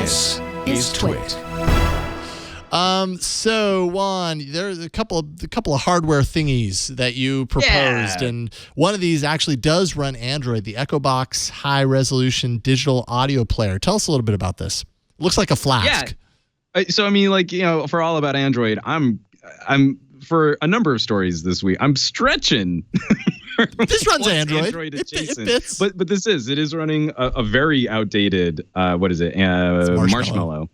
This is TWiT. So Juan, there's a couple of hardware thingies that you proposed, and one of these actually does run Android, the Echobox high resolution digital audio player. Tell us a little bit about this. It looks like a flask. Yeah. So I mean, like, you know, for all about Android, I'm for a number of stories this week, I'm stretching. This runs Android. It fits. But it is running a very outdated, Marshmallow.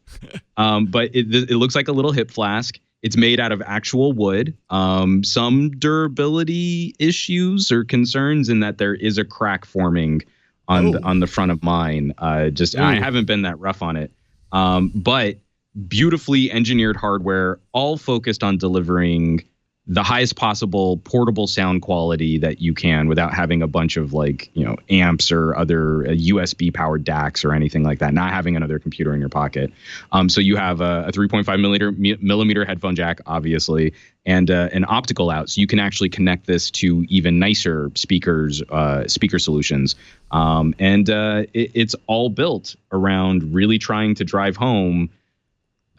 But it looks like a little hip flask. It's made out of actual wood. Some durability issues or concerns in that there is a crack forming on the front of mine. I haven't been that rough on it. But beautifully engineered hardware, all focused on delivering the highest possible portable sound quality that you can without having a bunch of, like, you know, amps or other USB powered DACs or anything like that, not having another computer in your pocket. So you have a 3.5 millimeter headphone jack, obviously, and an optical out. So you can actually connect this to even nicer speaker solutions. It's all built around really trying to drive home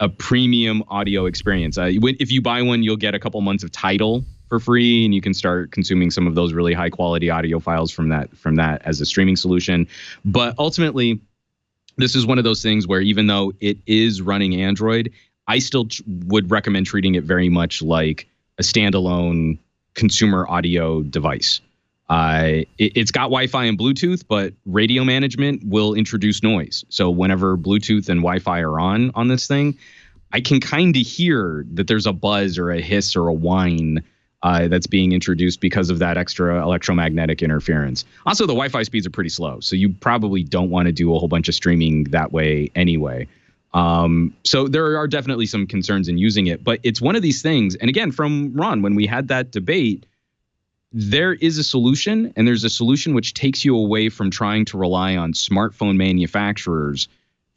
a premium audio experience. If you buy one, you'll get a couple months of Tidal for free, and you can start consuming some of those really high quality audio files from that as a streaming solution. But ultimately, this is one of those things where even though it is running Android, I still would recommend treating it very much like a standalone consumer audio device. It's got Wi-Fi and Bluetooth, but radio management will introduce noise. So whenever Bluetooth and Wi-Fi are on this thing, I can kind of hear that there's a buzz or a hiss or a whine that's being introduced because of that extra electromagnetic interference. Also, the Wi-Fi speeds are pretty slow, so you probably don't want to do a whole bunch of streaming that way anyway. So there are definitely some concerns in using it, but it's one of these things. And again, from Ron, when we had that debate, there is a solution, and there's a solution which takes you away from trying to rely on smartphone manufacturers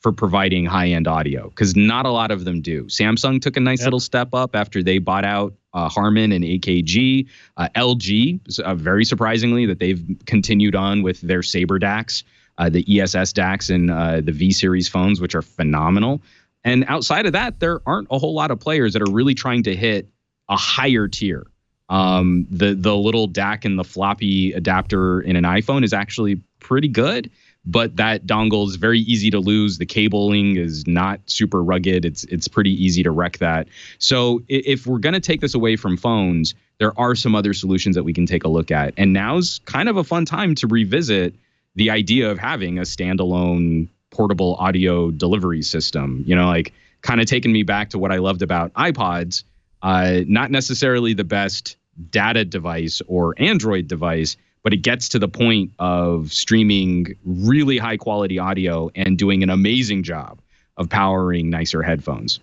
for providing high-end audio, because not a lot of them do. Samsung took a nice little step up after they bought out Harman and AKG. LG, very surprisingly, that they've continued on with their Saber DACs, the ESS DACs and the V-series phones, which are phenomenal. And outside of that, there aren't a whole lot of players that are really trying to hit a higher tier. The little DAC and the floppy adapter in an iPhone is actually pretty good, but that dongle is very easy to lose. The cabling is not super rugged. It's pretty easy to wreck that. So if we're going to take this away from phones, there are some other solutions that we can take a look at. And now's kind of a fun time to revisit the idea of having a standalone portable audio delivery system, you know, like kind of taking me back to what I loved about iPods. Not necessarily the best data device or Android device, but it gets to the point of streaming really high quality audio and doing an amazing job of powering nicer headphones.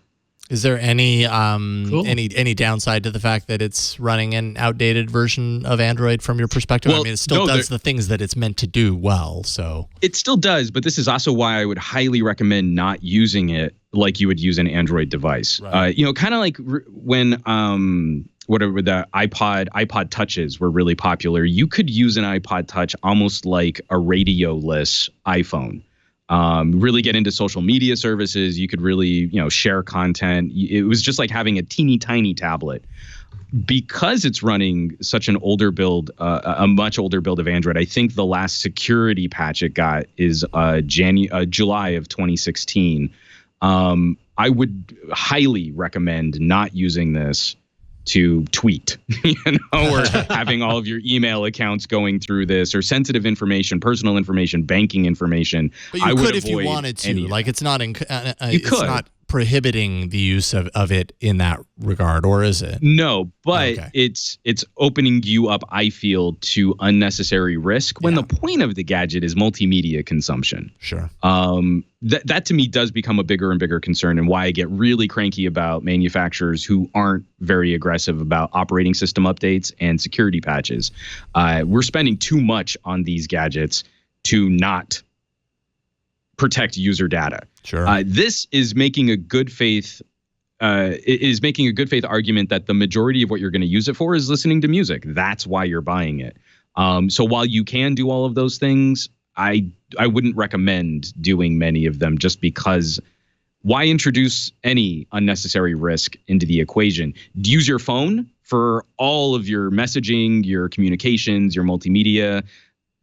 Is there any any downside to the fact that it's running an outdated version of Android from your perspective? Well, I mean, it still does the things that it's meant to do well. So it still does, but this is also why I would highly recommend not using it like you would use an Android device. Right. You know, kind of like when whatever the iPod Touches were really popular. You could use an iPod Touch almost like a radio-less iPhone. Really get into social media services. You could really, you know, share content. It was just like having a teeny tiny tablet. Because it's running such an older build, a much older build of Android, I think the last security patch it got is July of 2016. I would highly recommend not using this to tweet, you know, or having all of your email accounts going through this, or sensitive information, personal information, banking information. But you could if you wanted to. Like, it's not it's not prohibiting the use of it in that regard, or is it? No, but it's opening you up, I feel, to unnecessary risk when the point of the gadget is multimedia consumption. Sure. That to me does become a bigger and bigger concern, and why I get really cranky about manufacturers who aren't very aggressive about operating system updates and security patches. We're spending too much on these gadgets to not protect user data. Sure. This is making a good faith argument that the majority of what you're going to use it for is listening to music. That's why you're buying it. So while you can do all of those things, I wouldn't recommend doing many of them, just because why introduce any unnecessary risk into the equation? Use your phone for all of your messaging, your communications, your multimedia,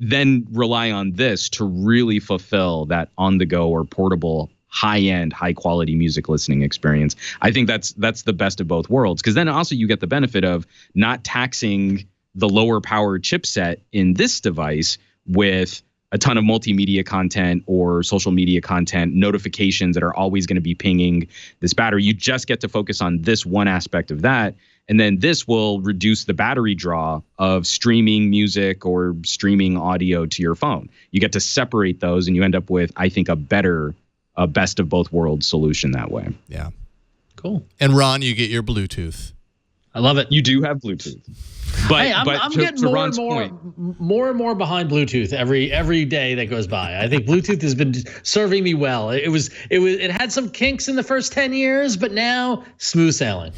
then rely on this to really fulfill that on-the-go or portable, high-end, high-quality music listening experience. I think that's the best of both worlds, because then also you get the benefit of not taxing the lower-powered chipset in this device with a ton of multimedia content or social media content, notifications that are always going to be pinging this battery. You just get to focus on this one aspect of that. And then this will reduce the battery draw of streaming music or streaming audio to your phone. You get to separate those and you end up with, I think, a best of both worlds solution that way. Yeah. Cool. And Ron, you get your Bluetooth. I love it. You do have Bluetooth. But, hey, I'm getting more and more behind Bluetooth every day that goes by. I think Bluetooth has been serving me well. It had some kinks in the first 10 years, but now smooth sailing.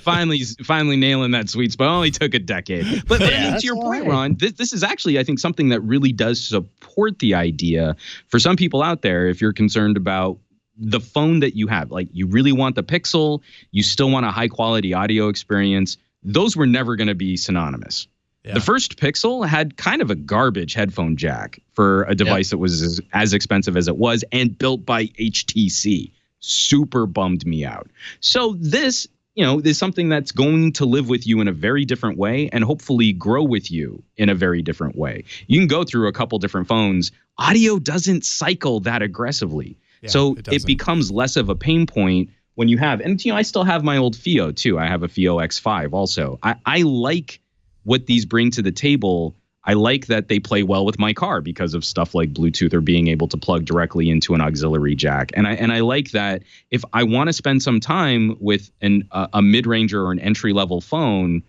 finally nailing that sweet spot. It only took a decade. But I mean, to your point, Ron, this is actually, I think, something that really does support the idea for some people out there. If you're concerned about the phone that you have, like you really want the Pixel, you still want a high quality audio experience. Those were never going to be synonymous. Yeah. The first Pixel had kind of a garbage headphone jack for a device that was as expensive as it was and built by HTC. Super bummed me out. So this, is something that's going to live with you in a very different way and hopefully grow with you in a very different way. You can go through a couple different phones. Audio doesn't cycle that aggressively. Yeah, so it becomes less of a pain point when you have, and I still have my old Fio too. I have a Fio X5 also. I like what these bring to the table. I like that they play well with my car because of stuff like Bluetooth or being able to plug directly into an auxiliary jack. And I like that if I want to spend some time with a mid-ranger or an entry-level phone,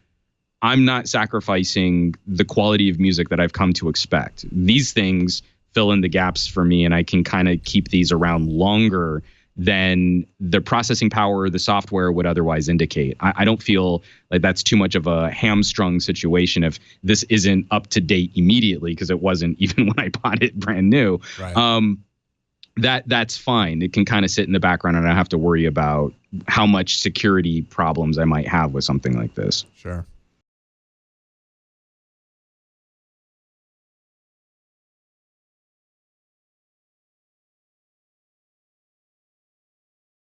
I'm not sacrificing the quality of music that I've come to expect. These things fill in the gaps for me, and I can kind of keep these around longer than the processing power or the software would otherwise indicate. I don't feel like that's too much of a hamstrung situation if this isn't up to date immediately, because it wasn't even when I bought it brand new. Right. That's fine. It can kind of sit in the background and I don't have to worry about how much security problems I might have with something like this. Sure.